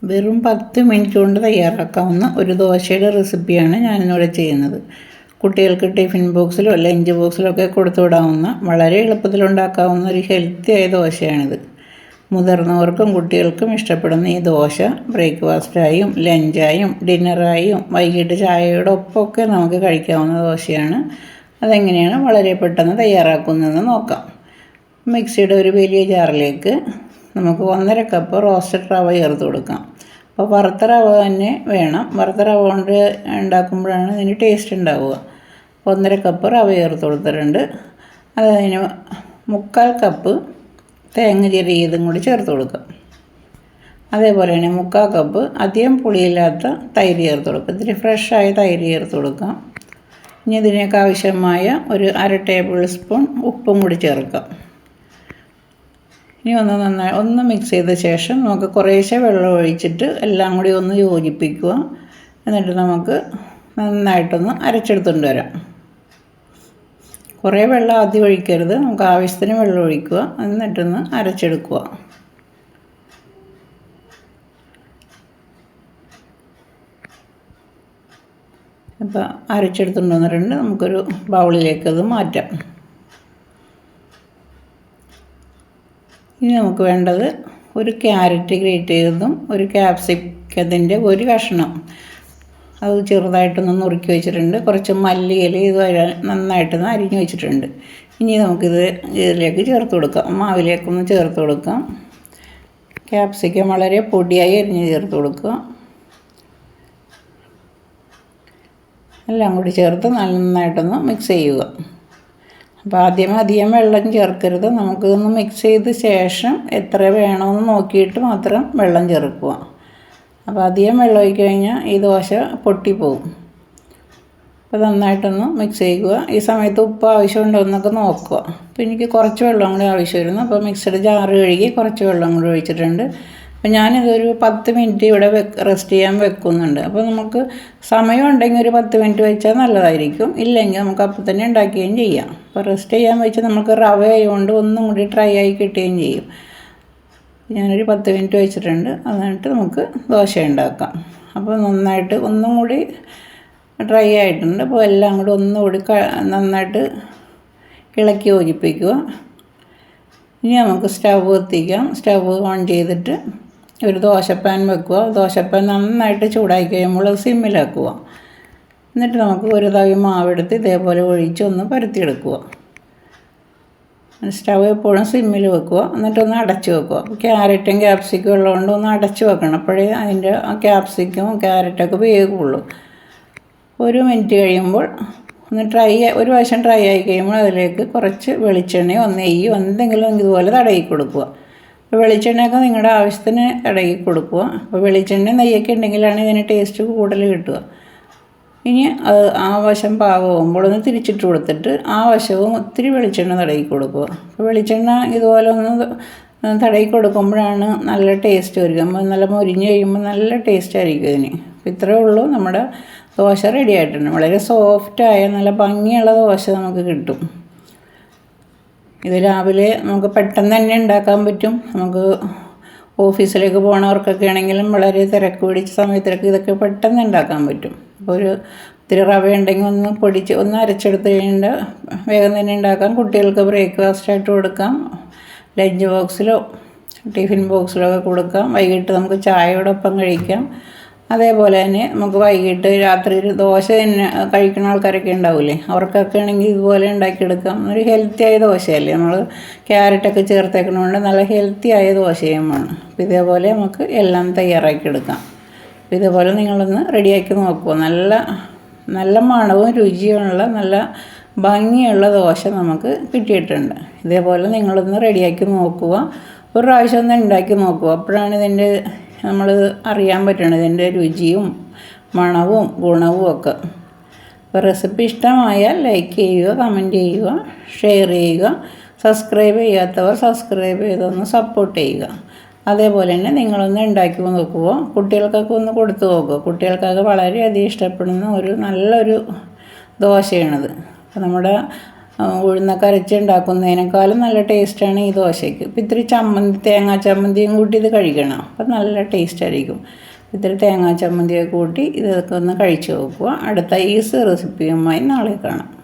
വെറും 10 മിനിറ്റ് കൊണ്ട് തയ്യാറാക്കാവുന്ന ഒരു ദോശയുടെ റെസിപ്പിയാണ് ഞാനിന്നിവിടെ ചെയ്യുന്നത്. കുട്ടികൾക്ക് ടിഫിൻ ബോക്സിലോ ലഞ്ച് ബോക്സിലോ ഒക്കെ കൊടുത്തു വിടാവുന്ന വളരെ എളുപ്പത്തിലുണ്ടാക്കാവുന്ന ഒരു ഹെൽത്തിയായ ദോശയാണിത്. മുതിർന്നവർക്കും കുട്ടികൾക്കും ഇഷ്ടപ്പെടുന്ന ഈ ദോശ ബ്രേക്ക്ഫാസ്റ്റായും ലഞ്ചായും ഡിന്നറായും വൈകിട്ട് ചായയുടെ ഒപ്പമൊക്കെ നമുക്ക് കഴിക്കാവുന്ന ദോശയാണ്. അതെങ്ങനെയാണ് വളരെ പെട്ടെന്ന് തയ്യാറാക്കുന്നതെന്ന് നോക്കാം. മിക്സിയുടെ ഒരു വലിയ ജാറിലേക്ക് നമുക്ക് 1.5 കപ്പ് റോസ്റ്റഡ് റവ ചേർത്ത് കൊടുക്കാം. അപ്പോൾ വറുത്ത റവ തന്നെ വേണം. വറുത്ത റവ കൊണ്ട് ഉണ്ടാക്കുമ്പോഴാണ് ഇതിന് ടേസ്റ്റ് ഉണ്ടാവുക. 1.5 കപ്പ് റവ ചേർത്ത് കൊടുത്തിട്ടുണ്ട്. അതിന് 3/4 കപ്പ് തേങ്ങ ചിരകിയതും കൂടി ചേർത്ത് കൊടുക്കാം. അതേപോലെ തന്നെ 3/4 കപ്പ് അധികം പുളിയില്ലാത്ത തൈര് ചേർത്ത് കൊടുക്കാം. ഇത്തിരി ഫ്രഷായ തൈര് ചേർത്ത് കൊടുക്കാം. ഇനി ഇതിനൊക്കെ ആവശ്യമായ ഒരു 1/2 ടേബിൾ സ്പൂൺ ഉപ്പും കൂടി ചേർക്കാം. ഇനി ഒന്ന് മിക്സ് ചെയ്ത ശേഷം നമുക്ക് കുറേശ്ശെ വെള്ളം ഒഴിച്ചിട്ട് എല്ലാം കൂടി ഒന്ന് യോജിപ്പിക്കുക. എന്നിട്ട് നമുക്ക് നന്നായിട്ടൊന്ന് അരച്ചെടുത്തുകൊണ്ട് വരാം. കുറേ വെള്ളം ആദ്യം ഒഴിക്കരുത്, നമുക്ക് ആവശ്യത്തിന് വെള്ളം ഒഴിക്കുക. എന്നിട്ടൊന്ന് അരച്ചെടുക്കുക. അപ്പോൾ അരച്ചെടുത്തുകൊണ്ട് വന്നിട്ടുണ്ട്. നമുക്കൊരു ബൗളിലേക്ക് അത് മാറ്റാം. ഇനി നമുക്ക് വേണ്ടത് ഒരു ക്യാരറ്റ് ഗ്രേറ്റ് ചെയ്തതും ഒരു ക്യാപ്സിക്കത്തിൻ്റെ ഒരു കഷ്ണം അത് ചെറുതായിട്ടൊന്ന് നുറുക്കി വെച്ചിട്ടുണ്ട്. കുറച്ച് മല്ലിയില ഇത് നന്നായിട്ടൊന്ന് അരിഞ്ഞ് വെച്ചിട്ടുണ്ട്. ഇനി നമുക്കിത് ഇതിലേക്ക് ചേർത്ത് കൊടുക്കാം. മാവിലേക്കൊന്ന് ചേർത്ത് കൊടുക്കാം. ക്യാപ്സിക്കം വളരെ പൊടിയായി അരിഞ്ഞ് ചേർത്ത് കൊടുക്കുക. എല്ലാം കൂടി ചേർത്ത് നന്നായിട്ടൊന്ന് മിക്സ് ചെയ്യുക. അപ്പോൾ അധികം വെള്ളം ചേർക്കരുത്. നമുക്കിതൊന്ന് മിക്സ് ചെയ്ത ശേഷം എത്ര വേണമെന്ന് നോക്കിയിട്ട് മാത്രം വെള്ളം ചേർക്കുക. അപ്പോൾ അധികം വെള്ളം ഒഴിച്ച് കഴിഞ്ഞാൽ ഈ ദോശ പൊട്ടിപ്പോവും. അപ്പോൾ നന്നായിട്ടൊന്ന് മിക്സ് ചെയ്യുക. ഈ സമയത്ത് ഉപ്പ് ആവശ്യമുണ്ടോ എന്നൊക്കെ നോക്കുക. അപ്പോൾ എനിക്ക് കുറച്ച് വെള്ളം കൂടി ആവശ്യമായിരുന്നു. അപ്പോൾ മിക്സിയുടെ ജാറ് കഴുകി കുറച്ച് വെള്ളം കൂടി ഒഴിച്ചിട്ടുണ്ട്. അപ്പോൾ ഞാനിതൊരു 10 മിനിറ്റ് ഇവിടെ റെസ്റ്റ് ചെയ്യാൻ വെക്കുന്നുണ്ട്. അപ്പോൾ നമുക്ക് സമയം ഉണ്ടെങ്കിൽ ഒരു 10 മിനിറ്റ് വെച്ചാൽ നല്ലതായിരിക്കും. ഇല്ലെങ്കിൽ നമുക്ക് അപ്പം തന്നെ ഉണ്ടാക്കുകയും ചെയ്യാം. അപ്പോൾ റെസ്റ്റ് ചെയ്യാൻ വെച്ചാൽ നമുക്ക് റവ ആയതുകൊണ്ട് ഒന്നും കൂടി ഡ്രൈ ആയി കിട്ടുകയും ചെയ്യും. ഞാനൊരു 10 മിനിറ്റ് വെച്ചിട്ടുണ്ട്. എന്നിട്ട് നമുക്ക് ദോശ ഉണ്ടാക്കാം. അപ്പോൾ നന്നായിട്ട് ഒന്നും കൂടി ഡ്രൈ ആയിട്ടുണ്ട്. അപ്പോൾ എല്ലാം കൂടി ഒന്നുകൂടി നന്നായിട്ട് ഇളക്കി യോജിപ്പിക്കുക. ഇനി നമുക്ക് സ്റ്റവ് കത്തിക്കാം. സ്റ്റവ് ഓൺ ചെയ്തിട്ട് ഒരു ദോശപ്പാൻ വെക്കുക. ദോശപ്പാൻ നന്നായിട്ട് ചൂടായി കഴിയുമ്പോൾ സിമ്മിലാക്കുക. എന്നിട്ട് നമുക്ക് ഒരു തവി മാവെടുത്ത് ഇതേപോലെ ഒഴിച്ച് ഒന്ന് പരത്തിയെടുക്കുക. സ്റ്റവ് എപ്പോഴും സിമ്മിൽ വെക്കുക. എന്നിട്ടൊന്ന് അടച്ച് വെക്കുക. ക്യാരറ്റും ക്യാപ്സിക്കും ഉള്ളതുകൊണ്ട് ഒന്ന് അടച്ച് വെക്കണം. അപ്പോഴേ അതിൻ്റെ ക്യാപ്സിക്കും ക്യാരറ്റൊക്കെ വേകുള്ളൂ. 1 മിനിറ്റ് കഴിയുമ്പോൾ ഒരു വശം ഡ്രൈ ആയി കഴിയുമ്പോൾ അതിലേക്ക് കുറച്ച് വെളിച്ചെണ്ണയോ നെയ്യോ എന്തെങ്കിലും ഇതുപോലെ തടയി കൊടുക്കുക. അപ്പോൾ വെളിച്ചെണ്ണയൊക്കെ നിങ്ങളുടെ ആവശ്യത്തിന് തടയി കൊടുക്കുക. അപ്പോൾ വെളിച്ചെണ്ണ നെയ്യൊക്കെ ഉണ്ടെങ്കിലാണ് ഇതിന് ടേസ്റ്റ് കൂടുതൽ കിട്ടുക. ഇനി ആ വശം പാകമാകുമ്പോൾ ഒന്ന് തിരിച്ചിട്ട് കൊടുത്തിട്ട് ആ വശവും ഒത്തിരി വെളിച്ചെണ്ണ തടയി കൊടുക്കുക. അപ്പോൾ വെളിച്ചെണ്ണ ഇതുപോലെ ഒന്ന് തടയി കൊടുക്കുമ്പോഴാണ് നല്ല ടേസ്റ്റ് വരിക. നല്ല മൊരിഞ്ഞ് കഴിയുമ്പോൾ നല്ല ടേസ്റ്റ് ആയിരിക്കും ഇതിന്. അപ്പോൾ ഇത്രയേ ഉള്ളൂ, നമ്മുടെ ദോശ റെഡി ആയിട്ടുണ്ട്. വളരെ സോഫ്റ്റായ നല്ല ഭംഗിയുള്ള ദോശ നമുക്ക് കിട്ടും. ഇത് രാവിലെ നമുക്ക് പെട്ടെന്ന് തന്നെ ഉണ്ടാക്കാൻ പറ്റും. നമുക്ക് ഓഫീസിലേക്ക് പോകുന്നവർക്കൊക്കെ ആണെങ്കിലും വളരെ തിരക്ക് പിടിച്ച സമയത്തിലൊക്കെ ഇതൊക്കെ പെട്ടെന്ന് ഉണ്ടാക്കാൻ പറ്റും. അപ്പോൾ ഇത്തിരി റവ ഉണ്ടെങ്കിൽ ഒന്ന് അരച്ചെടുത്ത് കഴിഞ്ഞാൽ വേഗം തന്നെ ഉണ്ടാക്കാം. കുട്ടികൾക്ക് ബ്രേക്ക്ഫാസ്റ്റായിട്ട് കൊടുക്കാം. ലഞ്ച് ബോക്സിലോ ടിഫിൻ ബോക്സിലോ ഒക്കെ കൊടുക്കാം. വൈകിട്ട് നമുക്ക് ചായയോടൊപ്പം കഴിക്കാം. അതേപോലെ തന്നെ നമുക്ക് വൈകിട്ട് രാത്രി ഒരു ദോശ തന്നെ കഴിക്കുന്ന ആൾക്കാരൊക്കെ ഉണ്ടാവില്ലേ, അവർക്കൊക്കെ ആണെങ്കിൽ ഇതുപോലെ ഉണ്ടാക്കിയെടുക്കാം. ഒരു ഹെൽത്തിയായ ദോശയല്ലേ, നമ്മൾ ക്യാരറ്റൊക്കെ ചേർത്തേക്കുന്നതുകൊണ്ട് നല്ല ഹെൽത്തിയായ ദോശയുമാണ്. അപ്പോൾ ഇതേപോലെ നമുക്ക് എല്ലാം തയ്യാറാക്കിയെടുക്കാം. അപ്പോൾ ഇതേപോലെ നിങ്ങളൊന്ന് റെഡിയാക്കി നോക്കുക. നല്ല മണവും രുചിയുമുള്ള നല്ല ഭംഗിയുള്ള ദോശ നമുക്ക് കിട്ടിയിട്ടുണ്ട്. ഇതേപോലെ നിങ്ങളൊന്ന് റെഡിയാക്കി നോക്കുക. ഒരു പ്രാവശ്യം ഒന്ന് ഉണ്ടാക്കി നോക്കുക. അപ്പോഴാണ് ഇതിൻ്റെ നമ്മൾ അറിയാൻ പറ്റണത് ഇതിൻ്റെ രുചിയും മണവും ഗുണവും ഒക്കെ. അപ്പോൾ റെസിപ്പി ഇഷ്ടമായാൽ ലൈക്ക് ചെയ്യുക, കമൻറ്റ് ചെയ്യുക, ഷെയർ ചെയ്യുക. സബ്സ്ക്രൈബ് ചെയ്യാത്തവർ സബ്സ്ക്രൈബ് ചെയ്തൊന്ന് സപ്പോർട്ട് ചെയ്യുക. അതേപോലെ തന്നെ നിങ്ങളൊന്ന് ഉണ്ടാക്കി നോക്കുക. കുട്ടികൾക്കൊക്കെ ഒന്ന് കൊടുത്തു നോക്കുക. കുട്ടികൾക്കൊക്കെ വളരെയധികം ഇഷ്ടപ്പെടുന്ന നല്ലൊരു ദോശയാണിത്. അപ്പോൾ നമ്മുടെ ഉഴുന്നൊക്കെ അരച്ചുണ്ടാക്കുന്നതിനേക്കാളും നല്ല ടേസ്റ്റാണ് ഈ ദോശയ്ക്ക്. ഇപ്പം ഇത്തിരി ചമ്മന്തി, തേങ്ങാ ചമ്മന്തിയും കൂട്ടി ഇത് കഴിക്കണം. അപ്പം നല്ല ടേസ്റ്റ് ആയിരിക്കും. ഇത്തിരി തേങ്ങാ ചമ്മന്തിയൊക്കെ കൂട്ടി ഇതൊക്കെ ഒന്ന് കഴിച്ച് നോക്കുക. അടുത്ത ഈസി റെസിപ്പിയുമായി നാളെ കാണാം.